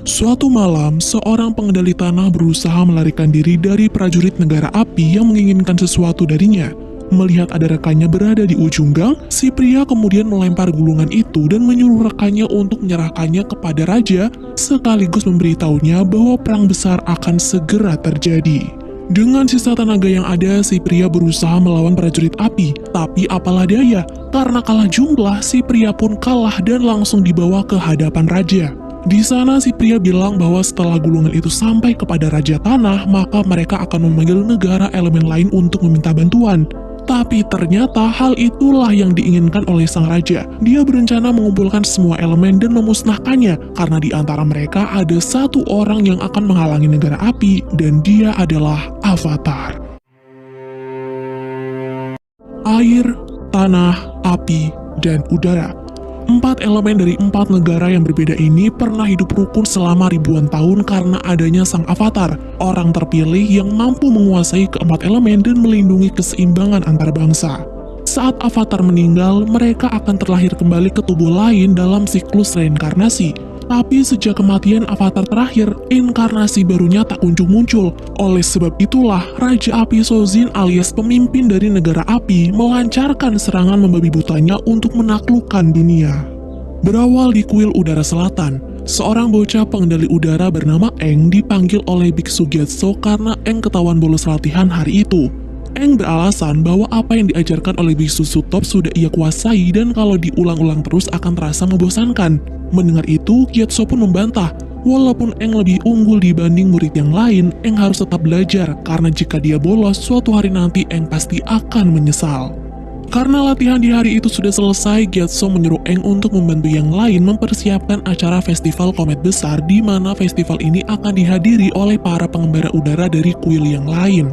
Suatu malam, seorang pengendali tanah berusaha melarikan diri dari prajurit negara api yang menginginkan sesuatu darinya. Melihat ada rekannya berada di ujung gang, si pria kemudian melempar gulungan itu dan menyuruh rekannya untuk menyerahkannya kepada raja, sekaligus memberitahunya bahwa perang besar akan segera terjadi. Dengan sisa tenaga yang ada, si pria berusaha melawan prajurit api, tapi apalah daya, karena kalah jumlah, si pria pun kalah dan langsung dibawa ke hadapan raja. Di sana si pria bilang bahwa setelah gulungan itu sampai kepada Raja Tanah, maka mereka akan memanggil negara elemen lain untuk meminta bantuan. Tapi ternyata hal itulah yang diinginkan oleh sang raja. Dia berencana mengumpulkan semua elemen dan memusnahkannya, karena di antara mereka ada satu orang yang akan menghalangi negara api, dan dia adalah Avatar. Air, tanah, api, dan udara. 4 elemen dari 4 negara yang berbeda ini pernah hidup rukun selama ribuan tahun karena adanya sang avatar, orang terpilih yang mampu menguasai keempat elemen dan melindungi keseimbangan antar bangsa. Saat avatar meninggal, mereka akan terlahir kembali ke tubuh lain dalam siklus reinkarnasi. Tapi sejak kematian avatar terakhir, inkarnasi barunya tak kunjung muncul. Oleh sebab itulah, Raja Api Sozin alias pemimpin dari negara api melancarkan serangan membabi butanya untuk menaklukkan dunia. Berawal di kuil udara selatan, seorang bocah pengendali udara bernama Eng dipanggil oleh Biksu Gyatso karena Eng ketahuan bolos latihan hari itu. Eng beralasan bahwa apa yang diajarkan oleh Biksu Sutop sudah ia kuasai dan kalau diulang-ulang terus akan terasa membosankan. Mendengar itu, Gyatso pun membantah, walaupun Eng lebih unggul dibanding murid yang lain, Eng harus tetap belajar, karena jika dia bolos, suatu hari nanti Eng pasti akan menyesal. Karena latihan di hari itu sudah selesai, Gyatso menyuruh Eng untuk membantu yang lain mempersiapkan acara festival komet besar di mana festival ini akan dihadiri oleh para pengembara udara dari kuil yang lain.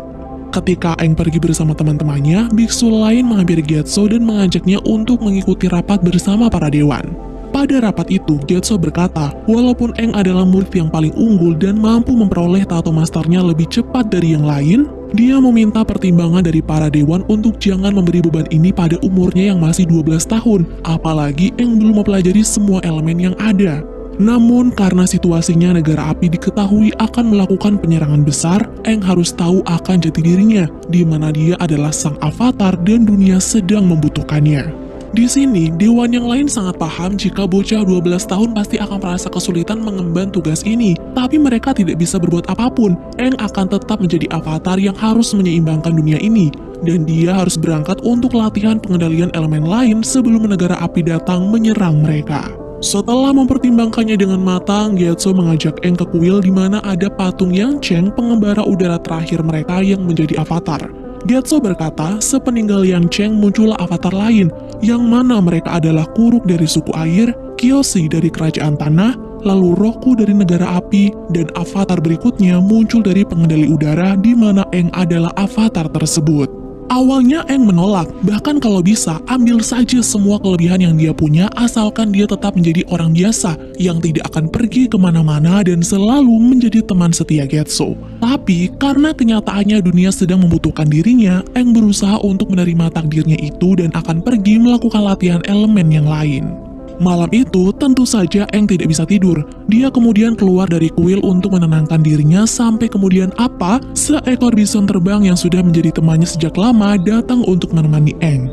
Ketika Eng pergi bersama teman-temannya, biksu lain menghampiri Gyatso dan mengajaknya untuk mengikuti rapat bersama para dewan. Pada rapat itu, Gyatso berkata, walaupun Eng adalah murid yang paling unggul dan mampu memperoleh tato masternya lebih cepat dari yang lain, dia meminta pertimbangan dari para dewan untuk jangan memberi beban ini pada umurnya yang masih 12 tahun, apalagi Eng belum mempelajari semua elemen yang ada. Namun karena situasinya negara api diketahui akan melakukan penyerangan besar, Eng harus tahu akan jati dirinya, di mana dia adalah sang avatar dan dunia sedang membutuhkannya. Di sini, dewan yang lain sangat paham jika bocah 12 tahun pasti akan merasa kesulitan mengemban tugas ini, tapi mereka tidak bisa berbuat apapun. Eng akan tetap menjadi avatar yang harus menyeimbangkan dunia ini, dan dia harus berangkat untuk latihan pengendalian elemen lain sebelum negara api datang menyerang mereka. Setelah mempertimbangkannya dengan matang, Gyatso mengajak Eng ke kuil di mana ada patung Yang Cheng, pengembara udara terakhir mereka yang menjadi avatar. Gyatso berkata, sepeninggal Yang Cheng muncullah avatar lain, yang mana mereka adalah Kuruk dari suku air, Kyoshi dari kerajaan tanah, lalu Roku dari negara api, dan avatar berikutnya muncul dari pengendali udara di mana Eng adalah avatar tersebut. Awalnya Eng menolak, bahkan kalau bisa ambil saja semua kelebihan yang dia punya asalkan dia tetap menjadi orang biasa yang tidak akan pergi kemana-mana dan selalu menjadi teman setia Gyatso. Tapi karena kenyataannya dunia sedang membutuhkan dirinya, Eng berusaha untuk menerima takdirnya itu dan akan pergi melakukan latihan elemen yang lain. Malam itu, tentu saja Eng tidak bisa tidur. Dia kemudian keluar dari kuil untuk menenangkan dirinya sampai kemudian apa? Seekor bison terbang yang sudah menjadi temannya sejak lama datang untuk menemani Eng.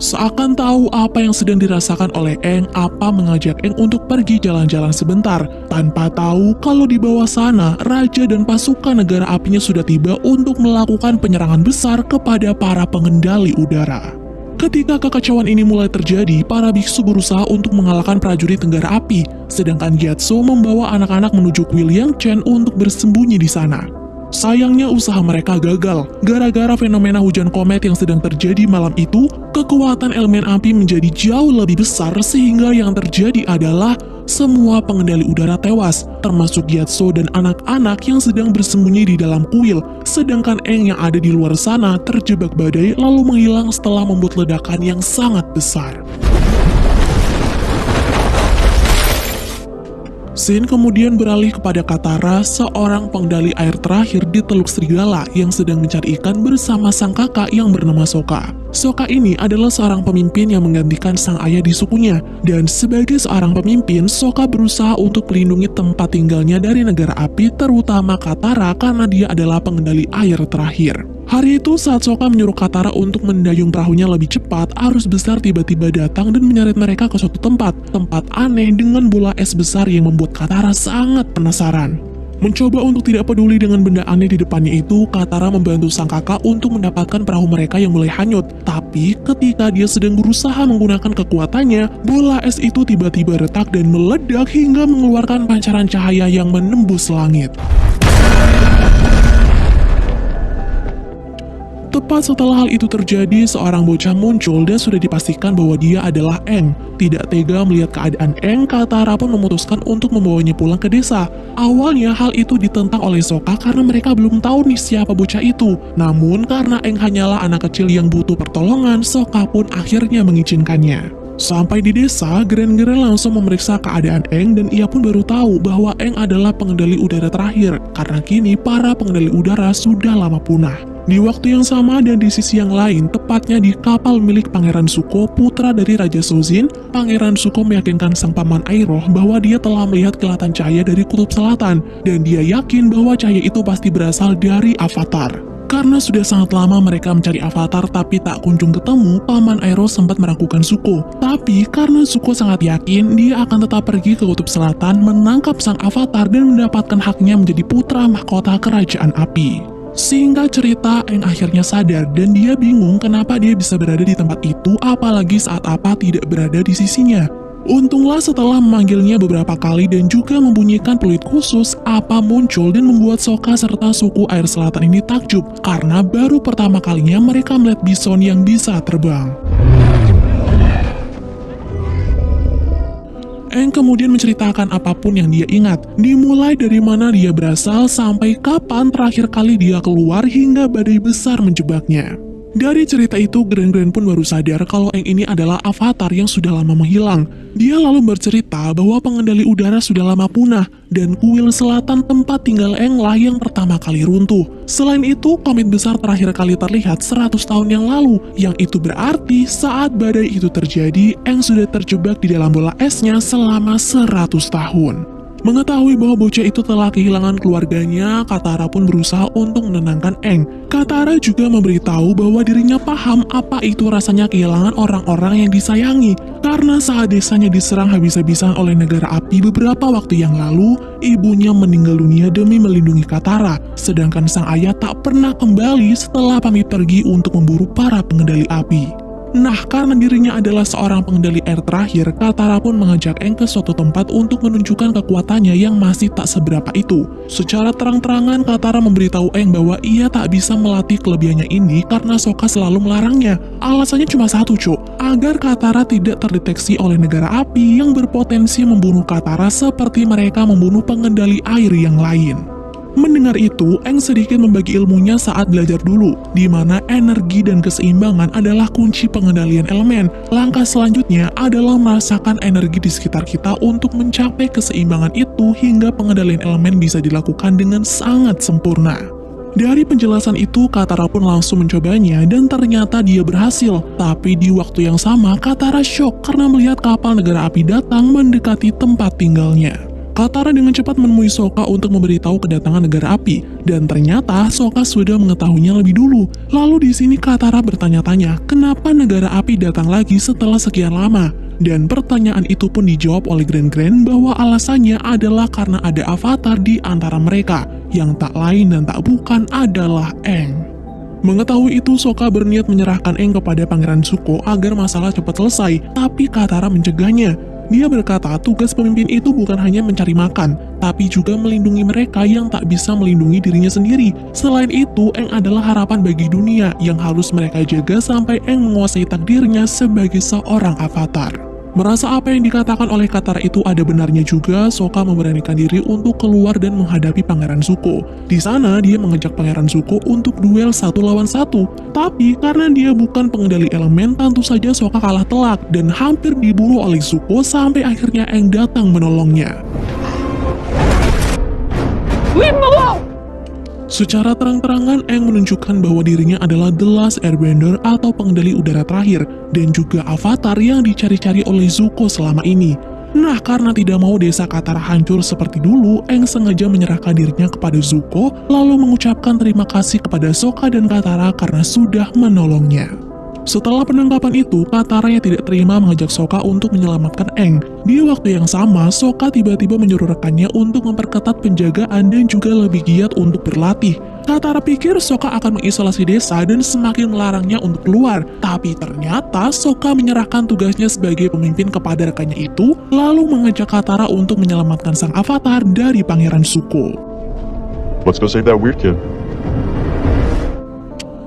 Seakan tahu apa yang sedang dirasakan oleh Eng, apa mengajak Eng untuk pergi jalan-jalan sebentar, tanpa tahu kalau di bawah sana, raja dan pasukan negara apinya sudah tiba untuk melakukan penyerangan besar kepada para pengendali udara. Ketika kekacauan ini mulai terjadi, para biksu berusaha untuk mengalahkan prajurit negara api, sedangkan Gyatso membawa anak-anak menuju kuil Yang Chen untuk bersembunyi di sana. Sayangnya usaha mereka gagal, gara-gara fenomena hujan komet yang sedang terjadi malam itu, kekuatan elemen api menjadi jauh lebih besar sehingga yang terjadi adalah semua pengendali udara tewas, termasuk Gyatso dan anak-anak yang sedang bersembunyi di dalam kuil, sedangkan Eng yang ada di luar sana terjebak badai lalu menghilang setelah membuat ledakan yang sangat besar. Scene kemudian beralih kepada Katara, seorang pengendali air terakhir di Teluk Serigala yang sedang mencari ikan bersama sang kakak yang bernama Sokka. Sokka ini adalah seorang pemimpin yang menggantikan sang ayah di sukunya, dan sebagai seorang pemimpin, Sokka berusaha untuk melindungi tempat tinggalnya dari negara api, terutama Katara karena dia adalah pengendali air terakhir. Hari itu saat Sokka menyuruh Katara untuk mendayung perahunya lebih cepat, arus besar tiba-tiba datang dan menyeret mereka ke suatu tempat aneh dengan bola es besar yang membuat Katara sangat penasaran. Mencoba untuk tidak peduli dengan benda aneh di depannya itu, Katara membantu sang kakak untuk mendapatkan perahu mereka yang mulai hanyut. Tapi ketika dia sedang berusaha menggunakan kekuatannya, bola es itu tiba-tiba retak dan meledak hingga mengeluarkan pancaran cahaya yang menembus langit. Tepat setelah hal itu terjadi, seorang bocah muncul dan sudah dipastikan bahwa dia adalah Aang. Tidak tega melihat keadaan Aang, Katara pun memutuskan untuk membawanya pulang ke desa. Awalnya hal itu ditentang oleh Sokka karena mereka belum tahu nih siapa bocah itu. Namun karena Aang hanyalah anak kecil yang butuh pertolongan, Sokka pun akhirnya mengizinkannya. Sampai di desa, Gren-Gren langsung memeriksa keadaan Aang dan ia pun baru tahu bahwa Aang adalah pengendali udara terakhir, karena kini para pengendali udara sudah lama punah. Di waktu yang sama dan di sisi yang lain, tepatnya di kapal milik Pangeran Zuko, putra dari Raja Sozin, Pangeran Zuko meyakinkan sang paman Iroh bahwa dia telah melihat kilatan cahaya dari kutub selatan, dan dia yakin bahwa cahaya itu pasti berasal dari Avatar. Karena sudah sangat lama mereka mencari Avatar tapi tak kunjung ketemu, paman Iroh sempat meragukan Zuko. Tapi karena Zuko sangat yakin dia akan tetap pergi ke kutub selatan, menangkap sang Avatar dan mendapatkan haknya menjadi putra mahkota kerajaan api. Singkat cerita, Aang akhirnya sadar dan dia bingung kenapa dia bisa berada di tempat itu apalagi saat Appa tidak berada di sisinya. Untunglah setelah memanggilnya beberapa kali dan juga membunyikan peluit khusus, Appa muncul dan membuat Sokka serta suku air selatan ini takjub karena baru pertama kalinya mereka melihat bison yang bisa terbang. Aang kemudian menceritakan apapun yang dia ingat, dimulai dari mana dia berasal sampai kapan terakhir kali dia keluar hingga badai besar menjebaknya. Dari cerita itu, Gren-Gren pun baru sadar kalau Aang ini adalah Avatar yang sudah lama menghilang. Dia lalu bercerita bahwa pengendali udara sudah lama punah, dan kuil selatan tempat tinggal Aang lah yang pertama kali runtuh. Selain itu, komet besar terakhir kali terlihat 100 tahun yang lalu, yang itu berarti saat badai itu terjadi, Aang sudah terjebak di dalam bola esnya selama 100 tahun. Mengetahui bahwa bocah itu telah kehilangan keluarganya, Katara pun berusaha untuk menenangkan Aang. Katara juga memberitahu bahwa dirinya paham apa itu rasanya kehilangan orang-orang yang disayangi. Karena saat desanya diserang habis-habisan oleh negara api beberapa waktu yang lalu, ibunya meninggal dunia demi melindungi Katara. Sedangkan sang ayah tak pernah kembali setelah pamit pergi untuk memburu para pengendali api. Nah, karena dirinya adalah seorang pengendali air terakhir, Katara pun mengajak Aang ke suatu tempat untuk menunjukkan kekuatannya yang masih tak seberapa itu. Secara terang-terangan, Katara memberitahu Aang bahwa ia tak bisa melatih kelebihannya ini karena Sokka selalu melarangnya. Alasannya cuma satu, agar Katara tidak terdeteksi oleh negara api yang berpotensi membunuh Katara seperti mereka membunuh pengendali air yang lain. Mendengar itu, Aang sedikit membagi ilmunya saat belajar dulu, di mana energi dan keseimbangan adalah kunci pengendalian elemen. Langkah selanjutnya adalah merasakan energi di sekitar kita untuk mencapai keseimbangan itu hingga pengendalian elemen bisa dilakukan dengan sangat sempurna. Dari penjelasan itu, Katara pun langsung mencobanya dan ternyata dia berhasil. Tapi di waktu yang sama, Katara syok karena melihat kapal negara api datang mendekati tempat tinggalnya. Katara dengan cepat menemui Sokka untuk memberitahu kedatangan negara api, dan ternyata Sokka sudah mengetahuinya lebih dulu. Lalu di sini Katara bertanya-tanya, kenapa negara api datang lagi setelah sekian lama? Dan pertanyaan itu pun dijawab oleh Gren-Gren bahwa alasannya adalah karena ada Avatar di antara mereka, yang tak lain dan tak bukan adalah Aang. Mengetahui itu, Sokka berniat menyerahkan Aang kepada Pangeran Zuko agar masalah cepat selesai, tapi Katara mencegahnya. Dia berkata tugas pemimpin itu bukan hanya mencari makan, tapi juga melindungi mereka yang tak bisa melindungi dirinya sendiri. Selain itu, Aang adalah harapan bagi dunia yang harus mereka jaga sampai Aang menguasai takdirnya sebagai seorang Avatar. Merasa apa yang dikatakan oleh Katara itu ada benarnya juga, Sokka memberanikan diri untuk keluar dan menghadapi Pangeran Zuko. Di sana, dia mengajak Pangeran Zuko untuk duel 1 lawan 1. Tapi karena dia bukan pengendali elemen, tentu saja Sokka kalah telak dan hampir diburu oleh Zuko sampai akhirnya Aang datang menolongnya. Leave him alone! Secara terang-terangan, Aang menunjukkan bahwa dirinya adalah The Last Airbender atau pengendali udara terakhir, dan juga avatar yang dicari-cari oleh Zuko selama ini. Nah, karena tidak mau desa Katara hancur seperti dulu, Aang sengaja menyerahkan dirinya kepada Zuko, lalu mengucapkan terima kasih kepada Sokka dan Katara karena sudah menolongnya. Setelah penangkapan itu, Katara yang tidak terima mengajak Sokka untuk menyelamatkan Aang. Di waktu yang sama, Sokka tiba-tiba menyuruh rekannya untuk memperketat penjagaan dan juga lebih giat untuk berlatih. Katara pikir Sokka akan mengisolasi desa dan semakin melarangnya untuk keluar. Tapi ternyata Sokka menyerahkan tugasnya sebagai pemimpin kepada rekannya itu, lalu mengajak Katara untuk menyelamatkan sang avatar dari Pangeran Zuko. Let's go save that weird kid.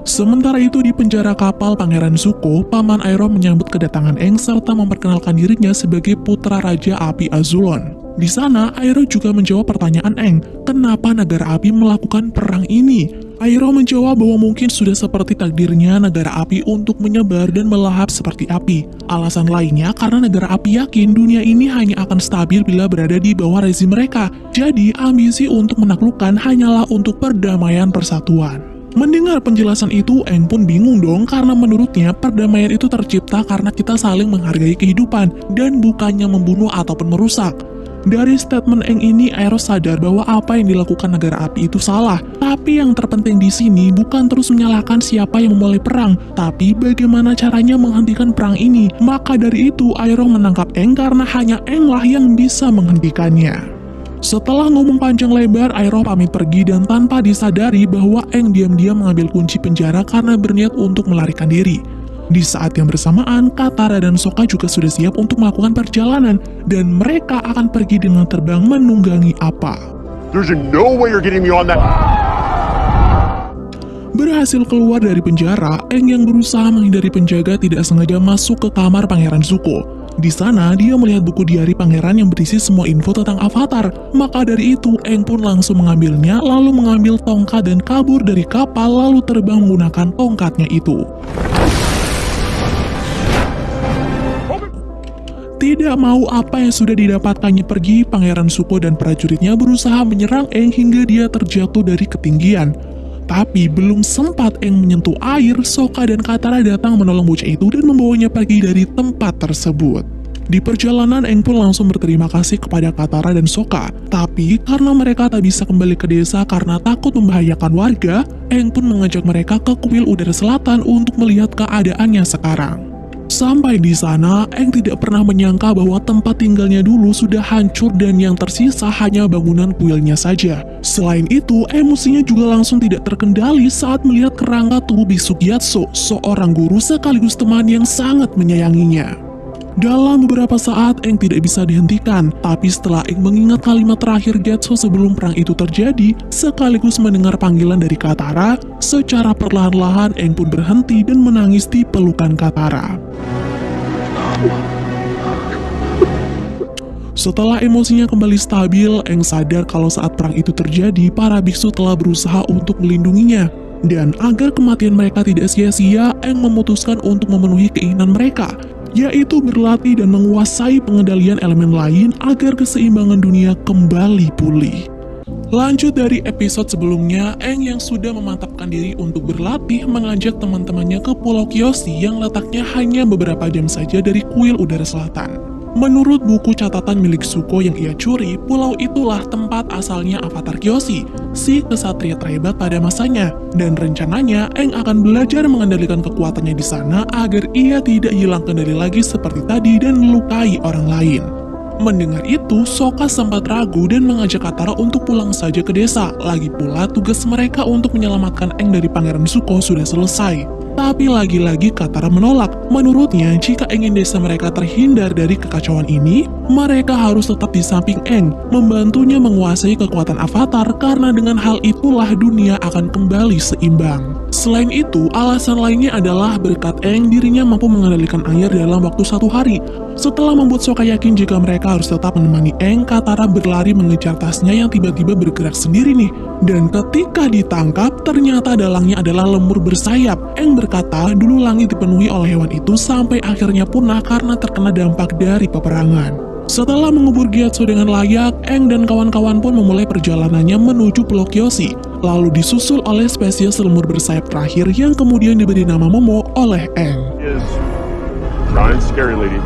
Sementara itu di penjara kapal Pangeran Zuko, Paman Iroh menyambut kedatangan Aang serta memperkenalkan dirinya sebagai putra Raja Api Azulon. Di sana, Iroh juga menjawab pertanyaan Aang, kenapa negara api melakukan perang ini? Iroh menjawab bahwa mungkin sudah seperti takdirnya negara api untuk menyebar dan melahap seperti api. Alasan lainnya karena negara api yakin dunia ini hanya akan stabil bila berada di bawah rezim mereka. Jadi, ambisi untuk menaklukkan hanyalah untuk perdamaian persatuan. Mendengar penjelasan itu, Aang pun bingung dong karena menurutnya perdamaian itu tercipta karena kita saling menghargai kehidupan dan bukannya membunuh ataupun merusak. Dari statement Aang ini, Iroh sadar bahwa apa yang dilakukan negara api itu salah. Tapi yang terpenting di sini bukan terus menyalahkan siapa yang memulai perang, tapi bagaimana caranya menghentikan perang ini. Maka dari itu, Iroh menangkap Aang karena hanya Aang lah yang bisa menghentikannya. Setelah ngomong panjang lebar, Iroh pamit pergi dan tanpa disadari bahwa Aang diam-diam mengambil kunci penjara karena berniat untuk melarikan diri. Di saat yang bersamaan, Katara dan Sokka juga sudah siap untuk melakukan perjalanan dan mereka akan pergi dengan terbang menunggangi Appa. There's no way you're getting me on that. Berhasil keluar dari penjara, Aang yang berusaha menghindari penjaga tidak sengaja masuk ke kamar Pangeran Zuko. Di sana, dia melihat buku diari pangeran yang berisi semua info tentang Avatar. Maka dari itu, Aang pun langsung mengambilnya, lalu mengambil tongkat dan kabur dari kapal, lalu terbang menggunakan tongkatnya itu. Tidak mau apa yang sudah didapatkannya pergi, Pangeran Zuko dan prajuritnya berusaha menyerang Aang hingga dia terjatuh dari ketinggian. Tapi belum sempat Aang menyentuh air, Sokka dan Katara datang menolong bocah itu dan membawanya pergi dari tempat tersebut. Di perjalanan, Aang pun langsung berterima kasih kepada Katara dan Sokka. Tapi karena mereka tak bisa kembali ke desa karena takut membahayakan warga, Aang pun mengajak mereka ke kuil udara selatan untuk melihat keadaannya sekarang. Sampai di sana, Aang tidak pernah menyangka bahwa tempat tinggalnya dulu sudah hancur dan yang tersisa hanya bangunan kuilnya saja. Selain itu, emosinya juga langsung tidak terkendali saat melihat kerangka tubuh Bisu Gyatso, seorang guru sekaligus teman yang sangat menyayanginya. Dalam beberapa saat, Aang tidak bisa dihentikan, tapi setelah Aang mengingat kalimat terakhir Gyatso sebelum perang itu terjadi, sekaligus mendengar panggilan dari Katara, secara perlahan-lahan Aang pun berhenti dan menangis di pelukan Katara. Setelah emosinya kembali stabil, Aang sadar kalau saat perang itu terjadi, para biksu telah berusaha untuk melindunginya. Dan agar kematian mereka tidak sia-sia, Aang memutuskan untuk memenuhi keinginan mereka, yaitu berlatih dan menguasai pengendalian elemen lain agar keseimbangan dunia kembali pulih. Lanjut dari episode sebelumnya, Aang yang sudah memantapkan diri untuk berlatih mengajak teman-temannya ke Pulau Kyoshi yang letaknya hanya beberapa jam saja dari kuil udara selatan. Menurut buku catatan milik Zuko yang ia curi, pulau itulah tempat asalnya Avatar Kyoshi, si kesatria terhebat pada masanya. Dan rencananya, Aang akan belajar mengendalikan kekuatannya di sana agar ia tidak hilang kendali lagi seperti tadi dan melukai orang lain. Mendengar itu, Sokka sempat ragu dan mengajak Katara untuk pulang saja ke desa. Lagi pula, tugas mereka untuk menyelamatkan Aang dari Pangeran Zuko sudah selesai. Tapi lagi-lagi Katara menolak. Menurutnya, jika ingin desa mereka terhindar dari kekacauan ini, mereka harus tetap di samping Aang, membantunya menguasai kekuatan Avatar karena dengan hal itulah dunia akan kembali seimbang. Selain itu, alasan lainnya adalah berkat Aang dirinya mampu mengendalikan air dalam waktu 1 hari. Setelah membuat Sokka yakin jika mereka harus tetap menemani Aang, Katara berlari mengejar tasnya yang tiba-tiba bergerak sendiri nih. Dan ketika ditangkap, ternyata dalangnya adalah lemur bersayap. Aang berkata, dulu langit dipenuhi oleh hewan itu sampai akhirnya punah karena terkena dampak dari peperangan. Setelah mengubur Gyatso dengan layak, Aang dan kawan-kawan pun memulai perjalanannya menuju Pulau Kyoshi, lalu disusul oleh spesies lemur bersayap terakhir yang kemudian diberi nama Momo oleh Aang. Is giant scary lady.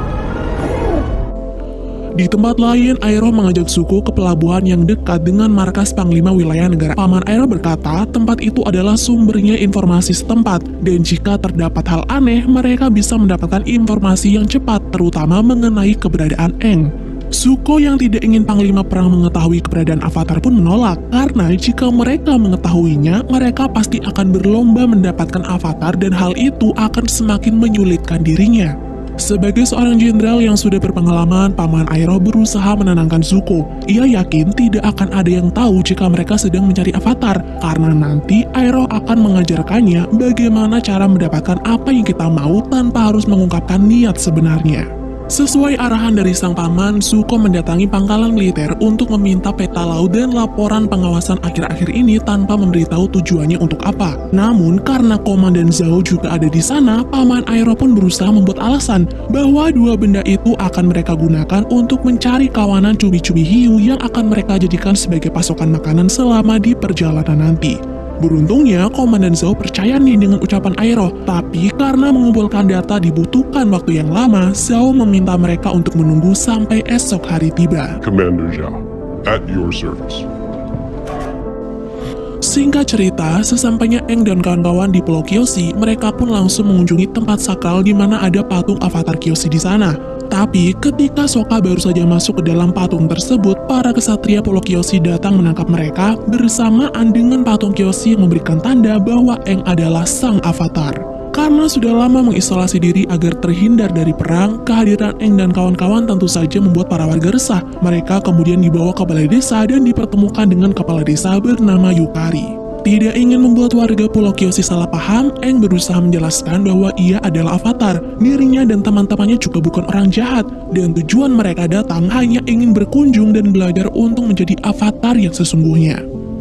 Di tempat lain, Iroh mengajak Zuko ke pelabuhan yang dekat dengan markas Panglima Wilayah Negara. Paman Iroh berkata tempat itu adalah sumbernya informasi setempat, dan jika terdapat hal aneh, mereka bisa mendapatkan informasi yang cepat, terutama mengenai keberadaan Aang. Zuko yang tidak ingin Panglima Perang mengetahui keberadaan Avatar pun menolak, karena jika mereka mengetahuinya, mereka pasti akan berlomba mendapatkan Avatar dan hal itu akan semakin menyulitkan dirinya. Sebagai seorang jenderal yang sudah berpengalaman, Paman Iroh berusaha menenangkan Zuko. Ia yakin tidak akan ada yang tahu jika mereka sedang mencari Avatar, karena nanti Iroh akan mengajarkannya bagaimana cara mendapatkan apa yang kita mau tanpa harus mengungkapkan niat sebenarnya. Sesuai arahan dari sang paman, Zuko mendatangi pangkalan militer untuk meminta peta laut dan laporan pengawasan akhir-akhir ini tanpa memberitahu tujuannya untuk apa. Namun, karena Komandan Zhao juga ada di sana, Paman Iroh pun berusaha membuat alasan bahwa dua benda itu akan mereka gunakan untuk mencari kawanan cumi-cumi hiu yang akan mereka jadikan sebagai pasokan makanan selama di perjalanan nanti. Beruntungnya, Komandan Zhao percaya nih dengan ucapan Iroh, tapi karena mengumpulkan data dibutuhkan waktu yang lama, Zhao meminta mereka untuk menunggu sampai esok hari tiba. Commander Zhao, at your service. Singkat cerita, sesampainya Aang dan kawan-kawan di Pulau Kyoshi, mereka pun langsung mengunjungi tempat sakral di mana ada patung Avatar Kyoshi di sana. Tapi ketika Sokka baru saja masuk ke dalam patung tersebut, para kesatria Pulau Kyoshi datang menangkap mereka bersamaan dengan patung Kyoshi yang memberikan tanda bahwa Aang adalah sang Avatar. Karena sudah lama mengisolasi diri agar terhindar dari perang, kehadiran Aang dan kawan-kawan tentu saja membuat para warga resah. Mereka kemudian dibawa ke balai desa dan dipertemukan dengan kepala desa bernama Yukari. Tidak ingin membuat warga Pulau Kyoshi salah paham, Aang berusaha menjelaskan bahwa ia adalah Avatar. Dirinya dan teman-temannya juga bukan orang jahat, dan tujuan mereka datang hanya ingin berkunjung dan belajar untuk menjadi Avatar yang sesungguhnya.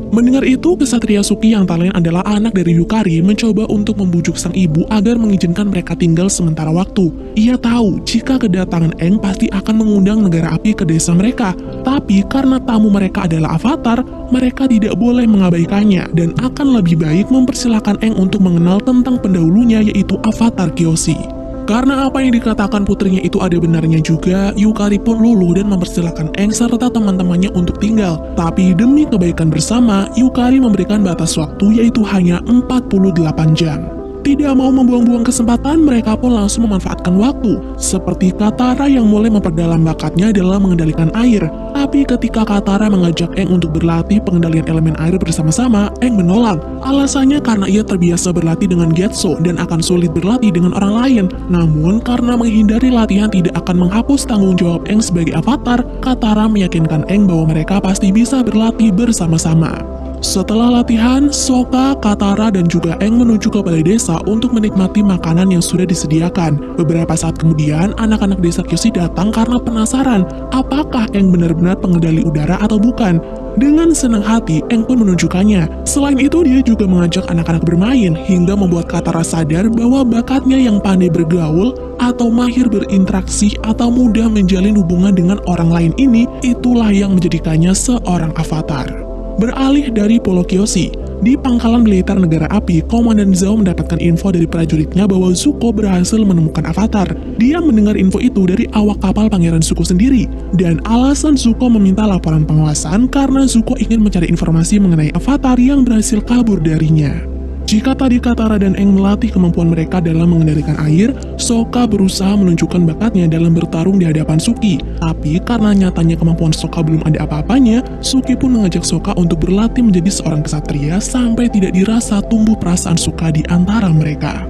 Mendengar itu, kesatria Suki yang tak lain adalah anak dari Yukari mencoba untuk membujuk sang ibu agar mengizinkan mereka tinggal sementara waktu. Ia tahu jika kedatangan Aang pasti akan mengundang negara api ke desa mereka, tapi karena tamu mereka adalah Avatar, mereka tidak boleh mengabaikannya dan akan lebih baik mempersilahkan Aang untuk mengenal tentang pendahulunya yaitu Avatar Kyoshi. Karena apa yang dikatakan putrinya itu ada benarnya juga, Yukari pun luluh dan mempersilahkan Aang serta teman-temannya untuk tinggal. Tapi demi kebaikan bersama, Yukari memberikan batas waktu yaitu hanya 48 jam. Tidak mau membuang-buang kesempatan, mereka pun langsung memanfaatkan waktu. Seperti Katara yang mulai memperdalam bakatnya dalam mengendalikan air. Tapi ketika Katara mengajak Aang untuk berlatih pengendalian elemen air bersama-sama, Aang menolak. Alasannya karena ia terbiasa berlatih dengan Gyatso dan akan sulit berlatih dengan orang lain. Namun, karena menghindari latihan tidak akan menghapus tanggung jawab Aang sebagai Avatar, Katara meyakinkan Aang bahwa mereka pasti bisa berlatih bersama-sama. Setelah latihan, Sokka, Katara, dan juga Aang menuju ke balai desa untuk menikmati makanan yang sudah disediakan. Beberapa saat kemudian, anak-anak desa Kyoshi datang karena penasaran apakah Aang benar-benar pengendali udara atau bukan. Dengan senang hati, Aang pun menunjukkannya. Selain itu, dia juga mengajak anak-anak bermain hingga membuat Katara sadar bahwa bakatnya yang pandai bergaul atau mahir berinteraksi atau mudah menjalin hubungan dengan orang lain ini, itulah yang menjadikannya seorang Avatar. Beralih dari Pulau Kyoshi, di pangkalan militer negara api, Komandan Zhao mendapatkan info dari prajuritnya bahwa Zuko berhasil menemukan Avatar. Dia mendengar info itu dari awak kapal Pangeran Zuko sendiri, dan alasan Zuko meminta laporan pengawasan karena Zuko ingin mencari informasi mengenai Avatar yang berhasil kabur darinya. Jika tadi Katara dan Aang melatih kemampuan mereka dalam mengendalikan air, Sokka berusaha menunjukkan bakatnya dalam bertarung di hadapan Suki. Tapi karena nyatanya kemampuan Sokka belum ada apa-apanya, Suki pun mengajak Sokka untuk berlatih menjadi seorang kesatria sampai tidak dirasa tumbuh perasaan suka di antara mereka.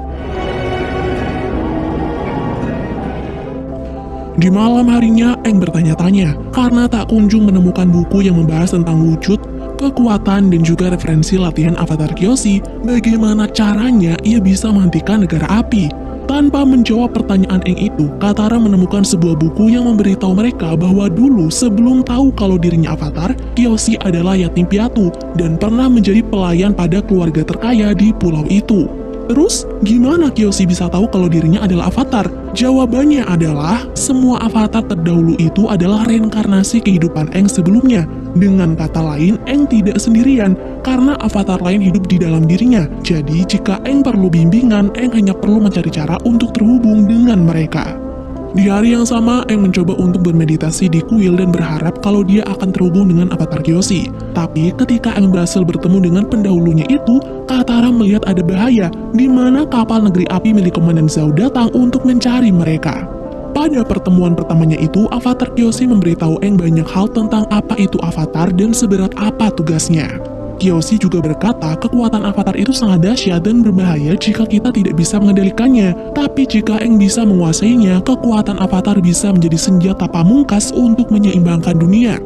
Di malam harinya, Aang bertanya-tanya karena tak kunjung menemukan buku yang membahas tentang wujud, kekuatan, dan juga referensi latihan Avatar Kyoshi, bagaimana caranya ia bisa menghentikan negara api. Tanpa menjawab pertanyaan Aang itu, Katara menemukan sebuah buku yang memberitahu mereka bahwa dulu sebelum tahu kalau dirinya Avatar, Kyoshi adalah yatim piatu dan pernah menjadi pelayan pada keluarga terkaya di pulau itu. Terus, gimana Kyoshi bisa tahu kalau dirinya adalah avatar? Jawabannya adalah, semua avatar terdahulu itu adalah reinkarnasi kehidupan Aang sebelumnya. Dengan kata lain, Aang tidak sendirian, karena avatar lain hidup di dalam dirinya. Jadi, jika Aang perlu bimbingan, Aang hanya perlu mencari cara untuk terhubung dengan mereka. Di hari yang sama, Aang mencoba untuk bermeditasi di kuil dan berharap kalau dia akan terhubung dengan avatar Kyoshi. Tapi ketika Aang berhasil bertemu dengan pendahulunya itu, Katara melihat ada bahaya, di mana kapal negeri api milik Komandan Zhao datang untuk mencari mereka. Pada pertemuan pertamanya itu, avatar Kyoshi memberitahu Aang banyak hal tentang apa itu avatar dan seberat apa tugasnya. Kyoshi juga berkata kekuatan avatar itu sangat dahsyat dan berbahaya jika kita tidak bisa mengendalikannya. Tapi jika Aang bisa menguasainya, kekuatan avatar bisa menjadi senjata pamungkas untuk menyeimbangkan dunia.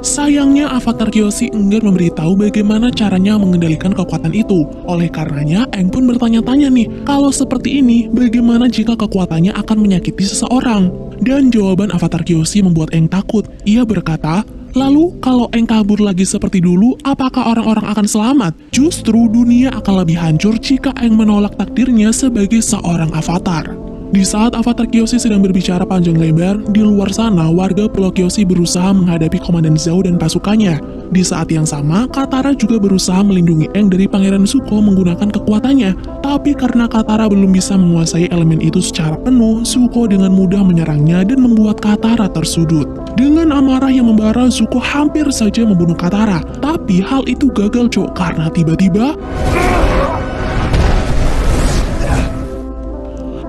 Sayangnya avatar Kyoshi enggan memberitahu bagaimana caranya mengendalikan kekuatan itu. Oleh karenanya, Aang pun bertanya-tanya nih, kalau seperti ini, bagaimana jika kekuatannya akan menyakiti seseorang? Dan jawaban avatar Kyoshi membuat Aang takut. Ia berkata, lalu, kalau Aang kabur lagi seperti dulu, apakah orang-orang akan selamat? Justru dunia akan lebih hancur jika Aang menolak takdirnya sebagai seorang avatar. Di saat avatar Kyoshi sedang berbicara panjang lebar, di luar sana warga Pulau Kyoshi berusaha menghadapi Komandan Zhao dan pasukannya. Di saat yang sama, Katara juga berusaha melindungi Aang dari Pangeran Zuko menggunakan kekuatannya. Tapi karena Katara belum bisa menguasai elemen itu secara penuh, Zuko dengan mudah menyerangnya dan membuat Katara tersudut. Dengan amarah yang membara, Zuko hampir saja membunuh Katara. Tapi hal itu gagal, Cok, karena tiba-tiba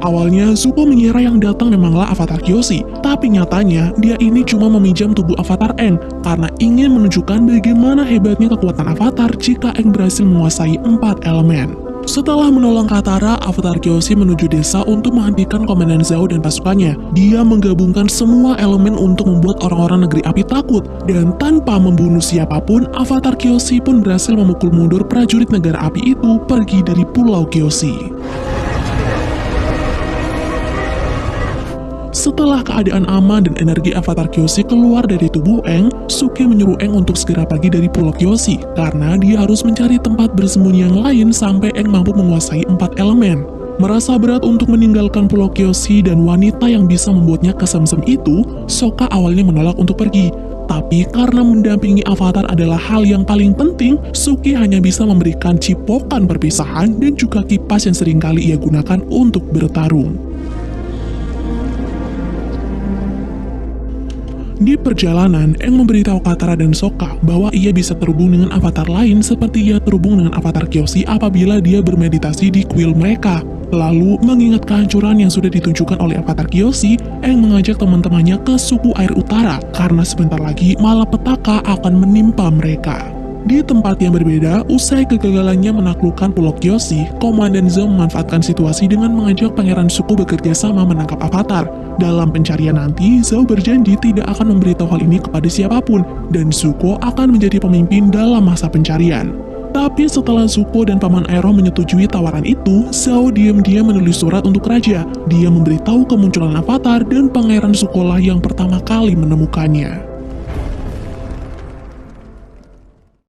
awalnya, Zuko mengira yang datang memanglah avatar Kyoshi, tapi nyatanya dia ini cuma meminjam tubuh avatar Aang karena ingin menunjukkan bagaimana hebatnya kekuatan avatar jika Aang berhasil menguasai 4 elemen. Setelah menolong Katara, avatar Kyoshi menuju desa untuk menghentikan Komandan Zhao dan pasukannya. Dia menggabungkan semua elemen untuk membuat orang-orang negeri api takut, dan tanpa membunuh siapapun, avatar Kyoshi pun berhasil memukul mundur prajurit negara api itu pergi dari Pulau Kyoshi. Setelah keadaan aman dan energi avatar Kyoshi keluar dari tubuh Aang, Suke menyuruh Aang untuk segera pergi dari Pulau Kyoshi karena dia harus mencari tempat bersembunyi yang lain sampai Aang mampu menguasai 4 elemen. Merasa berat untuk meninggalkan Pulau Kyoshi dan wanita yang bisa membuatnya kesemsem itu, Sokka awalnya menolak untuk pergi. Tapi karena mendampingi avatar adalah hal yang paling penting, Suke hanya bisa memberikan cipokan perpisahan dan juga kipas yang seringkali ia gunakan untuk bertarung. Di perjalanan, Aang memberitahu Katara dan Sokka bahwa ia bisa terhubung dengan avatar lain seperti ia terhubung dengan avatar Kyoshi apabila dia bermeditasi di kuil mereka. Lalu, mengingat kehancuran yang sudah ditunjukkan oleh avatar Kyoshi, Aang mengajak teman-temannya ke suku air utara karena sebentar lagi malapetaka akan menimpa mereka. Di tempat yang berbeda, usai kegagalannya menaklukkan Pulau Kyoshi, Komandan Zhao memanfaatkan situasi dengan mengajak Pangeran Zuko bekerja sama menangkap avatar. Dalam pencarian nanti, Zhao berjanji tidak akan memberitahu hal ini kepada siapapun, dan Zuko akan menjadi pemimpin dalam masa pencarian. Tapi setelah Zuko dan Paman Aero menyetujui tawaran itu, Zhao diam-diam menulis surat untuk raja. Dia memberitahu kemunculan avatar dan Pangeran Zuko lah yang pertama kali menemukannya.